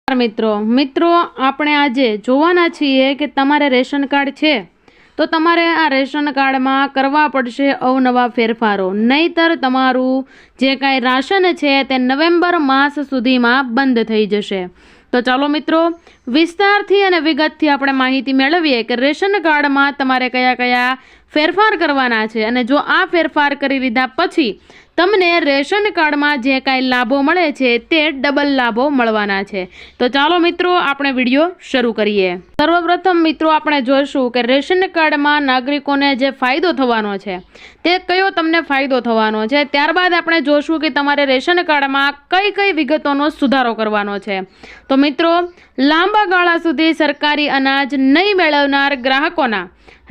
મિત્રો આપણે આજે જોવાના છીએ કે તમારે રેશન કાર્ડ છે તો તમારે આ રેશન કાર્ડમાં કરવા પડશે અવનવા ફેરફારો, નહીતર તમારું જે કાંઈ રાશન છે તે નવેમ્બર માસ સુધીમાં બંધ થઈ જશે। તો ચાલો મિત્રો વિસ્તારથી અને વિગતથી આપણે માહિતી મેળવીએ કે રેશન કાર્ડમાં તમારે કયા કયા ફેરફાર કરવાના છે અને જો આ ફેરફાર કરી લીધા પછી તમને રેશન કાર્ડમાં જે કાંઈ લાભો મળે છે તે ડબલ લાભો મળવાના છે। તો ચાલો મિત્રો આપણે વિડીયો શરૂ કરીએ। સર્વપ્રથમ મિત્રો આપણે જોઈશું કે રેશન કાર્ડમાં નાગરિકોને જે ફાયદો થવાનો છે તે કયો તમને ફાયદો થવાનો છે, ત્યારબાદ આપણે જોઈશું કે તમારે રેશન કાર્ડમાં કઈ કઈ વિગતોનો સુધારો કરવાનો છે। તો મિત્રો લાંબા ગાળા સુધી સરકારી અનાજ નહીં મેળવનાર ગ્રાહકોના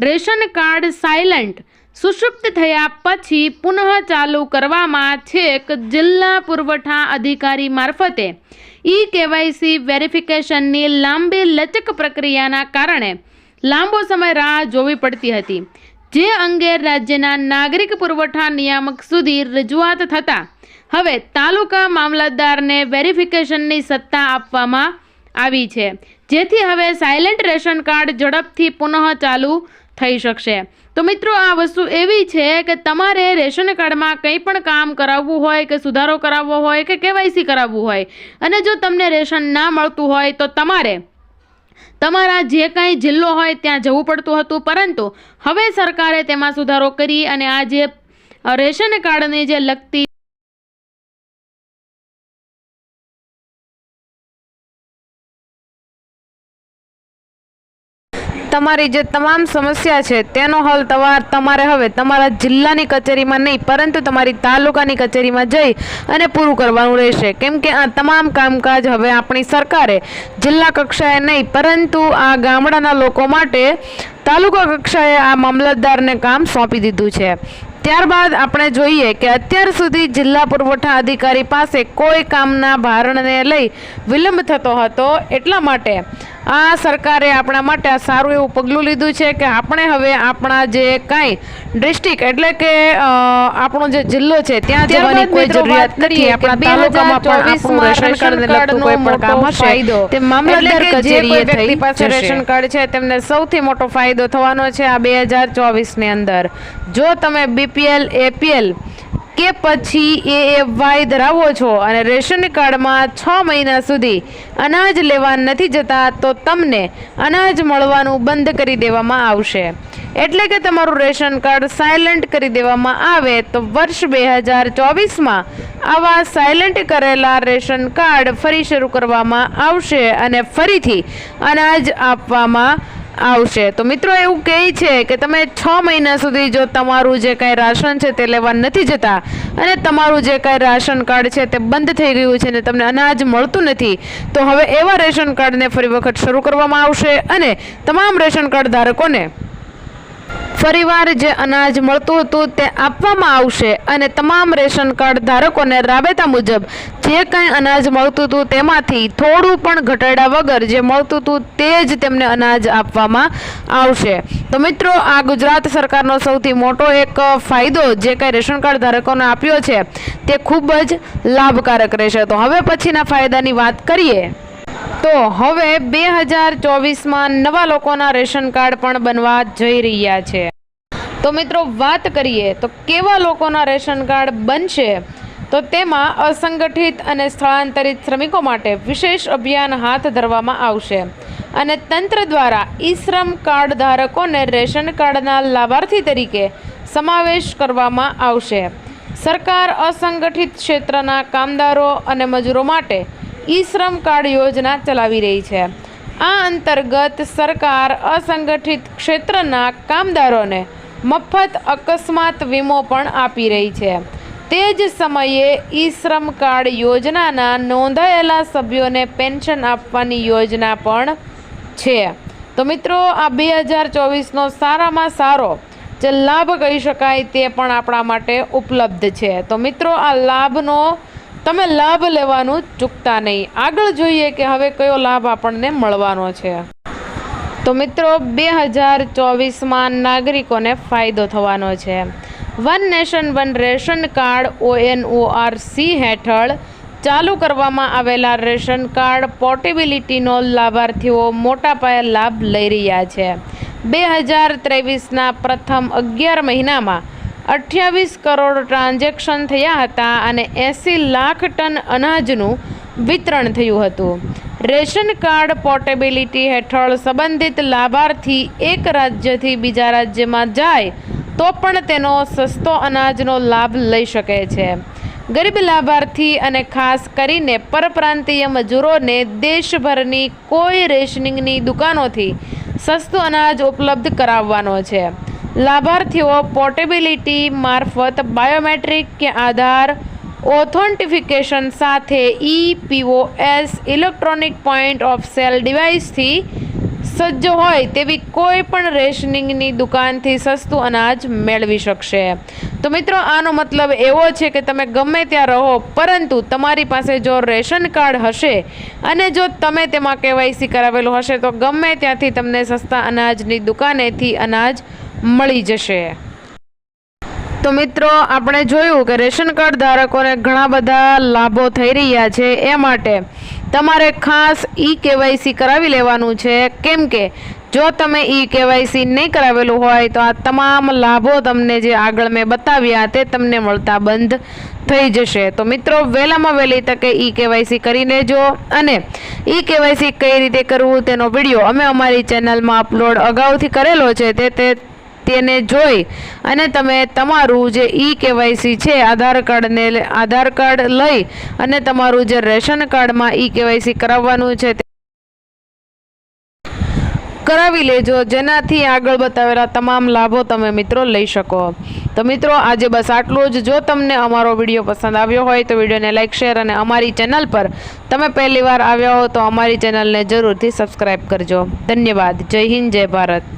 રેશન કાર્ડ સાયલેન્ટ સુષુપ્ત થયા પછી પુનઃ ચાલુ કરવામાં છેક જિલ્લા પુરવઠા અધિકારી મારફતે KYC વેરિફિકેશનની લાંબી લચક પ્રક્રિયાના કારણે લાંબો સમય રાહ જોવી પડતી હતી, જે અંગે રાજ્યના નાગરિક પુરવઠા નિયામક સુધી રજૂઆત થતાં હવે તાલુકા મામલતદારને વેરિફિકેશનની સત્તા આપવામાં આવી છે, જેથી હવે સાયલેન્ટ રેશન કાર્ડ ઝડપથી પુનઃ ચાલુ થઈ શકશે। તો મિત્રો આ વસ્તુ એવી છે કે તમારે રેશન કાર્ડમાં કંઈ પણ કામ કરાવવું હોય કે સુધારો કરાવવો હોય કે KYC કરાવવું હોય અને જો તમને રેશન ના મળતું હોય તો તમારે તમારા જે કાંઈ જિલ્લો હોય ત્યાં જવું પડતું હતું, પરંતુ હવે સરકારે તેમાં સુધારો કરી અને આ જે રેશન કાર્ડની જે લગતી તમારી જે તમામ સમસ્યા છે તેનો હલ તમારે હવે તમારા જિલ્લાની કચેરીમાં નહીં પરંતુ તમારી તાલુકાની કચેરીમાં જઈ અને પૂરું કરવાનું રહેશે, કેમ કે આ તમામ કામકાજ હવે આપણી સરકારે જિલ્લા કક્ષાએ નહીં પરંતુ આ ગામડાના લોકો માટે તાલુકા કક્ષાએ આ મામલતદારને કામ સોંપી દીધું છે। ત્યારબાદ આપણે જોઈએ કે અત્યાર સુધી જિલ્લા પુરવઠા અધિકારી પાસે કોઈ કામના ભારણને લઈ વિલંબ થતો હતો, એટલા માટે આ સરકારે આપણા માટે આ સારું એવું પગલું લીધું છે કે આપણે હવે આપણા જે કાંઈ ડિસ્ટ્રિક્ટ એટલે કે આપણો જે જિલ્લો છે ત્યાં જવાની કોઈ જરૂરિયાત નથી। આપણા તાલુકામાં પણ આપણું રેશન કાર્ડને લગતું કોઈ પણ કામ હશે તે મામલતદાર કચેરીએ થઈ પાસે રેશન કાર્ડ છે તેમને સૌથી મોટો ફાયદો થવાનો છે આ 2024ની અંદર। જો તમે BPL APL કે પછી AFY ધરાવો છો અને રેશન કાર્ડમાં 6 મહિના સુધી અનાજ લેવા નથી જતા તો તમને અનાજ મળવાનું બંધ કરી દેવામાં આવશે, એટલે કે તમારું રેશન કાર્ડ સાયલેન્ટ કરી દેવામાં આવે તો વર્ષ 2024માં આવા સાયલેન્ટ કરેલા રેશન કાર્ડ ફરી શરૂ કરવામાં આવશે અને ફરીથી અનાજ આપવામાં આવશે। તો મિત્રો એવું કહે છે કે તમે 6 મહિના સુધી જો તમારું જે કાંઈ રાશન છે તે લેવા નથી જતા અને તમારું જે કાંઈ રાશન કાર્ડ છે તે બંધ થઈ ગયું છે ને તમને અનાજ મળતું નથી તો હવે એવા રેશન કાર્ડને ફરી વખત શરૂ કરવામાં આવશે અને તમામ રેશન કાર્ડ ધારકોને ફરીવાર જે અનાજ મળતું હતું તે આપવામાં આવશે અને તમામ રેશન કાર્ડ ધારકોને રાબેતા મુજબ જે કાંઈ અનાજ મળતું હતું તેમાંથી થોડું પણ ઘટાડા વગર જે મળતું હતું તે જ તેમને અનાજ આપવામાં આવશે। તો મિત્રો આ ગુજરાત સરકારનો સૌથી મોટો એક ફાયદો જે કાંઈ રેશન કાર્ડ ધારકોને આપ્યો છે તે ખૂબ જ લાભકારક રહેશે। તો હવે પછીના ફાયદાની વાત કરીએ તો હવે 2024માં નવા લોકોના રેશન કાર્ડ પણ બનવા જઈ રહ્યા છે। તો મિત્રો વાત કરીએ તો કેવા લોકોના રેશન કાર્ડ બનશે તો તેમાં અસંગઠિત અને સ્થળાંતરિત શ્રમિકો માટે વિશેષ અભિયાન હાથ ધરવામાં આવશે અને તંત્ર દ્વારા શ્રમ કાર્ડ ધારકોને રેશન કાર્ડના લાભાર્થી તરીકે સમાવેશ કરવામાં આવશે। સરકાર અસંગઠિત ક્ષેત્રના કામદારો અને મજૂરો માટે શ્રમ કાર્ડ યોજના ચલાવી રહી છે। આ અંતર્ગત સરકાર અસંગઠિત ક્ષેત્રના કામદારોને મફત અકસ્માત વીમો પણ આપી રહી છે। તે જ સમયે શ્રમ કાર્ડ યોજનાના નોંધાયેલા સભ્યોને પેન્શન આપવાની યોજના પણ છે। તો મિત્રો આ 2024નો સારામાં સારો જે લાભ કહી શકાય તે પણ આપણા માટે ઉપલબ્ધ છે। તો મિત્રો આ લાભનો તમે લાભ લેવાનું ચૂકતા નહીં। આગળ જોઈએ કે હવે કયો લાભ આપણને મળવાનો છે। તો મિત્રો 2024માં નાગરિકોને ફાયદો થવાનો છે। One nation one ration card ONORC હેઠળ ચાલુ કરવામાં આવેલા રેશન કાર્ડ પોર્ટેબિલિટીનો લાભાર્થીઓ મોટા પાયે લાભ લઈ રહ્યા છે. 2023ના પ્રથમ 11 મહિનામાં 28 કરોડ ટ્રાન્ઝેક્શન થયા હતા અને 80 લાખ ટન અનાજનું વિતરણ થયું હતું. રેશન કાર્ડ પોર્ટેબિલિટી હેઠળ સંબંધિત લાભાર્થી એક રાજ્યથી બીજા રાજ્યમાં જાય તો પણ તેનો સસ્તો અનાજનો લાભ લઈ શકે છે. ગરીબ લાભાર્થી અને ખાસ કરીને પરપ્રાંતીય મજૂરોને દેશભરની કોઈ રેશનિંગની દુકાનોથી સસ્તું અનાજ ઉપલબ્ધ કરાવવાનો છે. લાભાર્થીઓ પોર્ટેબિલિટી મારફત બાયોમેટ્રિક કે આધાર ઓથેન્ટિફિકેશન સાથે EPOS electronic point of sale ડિવાઇસથી સજ્જ હોય તેવી કોઈ પણ રેશનિંગની દુકાનથી સસ્તું અનાજ મેળવી શકશે. તો મિત્રો, આનો મતલબ એવો છે કે તમે ગમે ત્યાં રહો, પરંતુ તમારી પાસે જો રેશન કાર્ડ હશે અને જો તમે તેમાં KYC કરાવેલું હશે તો ગમે ત્યાંથી તમને સસ્તા અનાજની દુકાનેથી અનાજ મળી જશે. તો મિત્રો, આપણે જોયું કે રેશન કાર્ડ ધારકોને ઘણા બધા લાભો થઈ રહ્યા છે. એ માટે તમારે ખાસ KYC કરાવી લેવાનું છે, કેમ કે જો તમે KYC નહીં કરાવેલું હોય તો આ તમામ લાભો તમને જે આગળ મેં બતાવ્યા તે તમને મળતા બંધ થઈ જશે. તો મિત્રો, વહેલામાં વહેલી તકે KYC કરી લેજો અને KYC કઈ રીતે કરવું તેનો વિડીયો અમે અમારી ચેનલમાં અપલોડ અગાઉથી કરેલો છે. તેને જોઈ અને તમે તમારું જે KYC છે આધાર કાર્ડ લઈ અને તમારું જે રેશન કાર્ડમાં KYC કરાવવાનું છે કરાવી લેજો, જેનાથી આગળ બતાવેલા તમામ લાભો તમે મિત્રો લઈ શકો. તો મિત્રો, આજે બસ આટલું જ. જો તમને અમારો વિડીયો પસંદ આવ્યો હોય તો વિડીયોને લાઈક, શેર અને અમારી ચેનલ પર તમે પહેલી વાર આવ્યા હો તો અમારી ચેનલને જરૂરથી સબસ્ક્રાઈબ કરજો. ધન્યવાદ. જય હિન્દ, જય ભારત.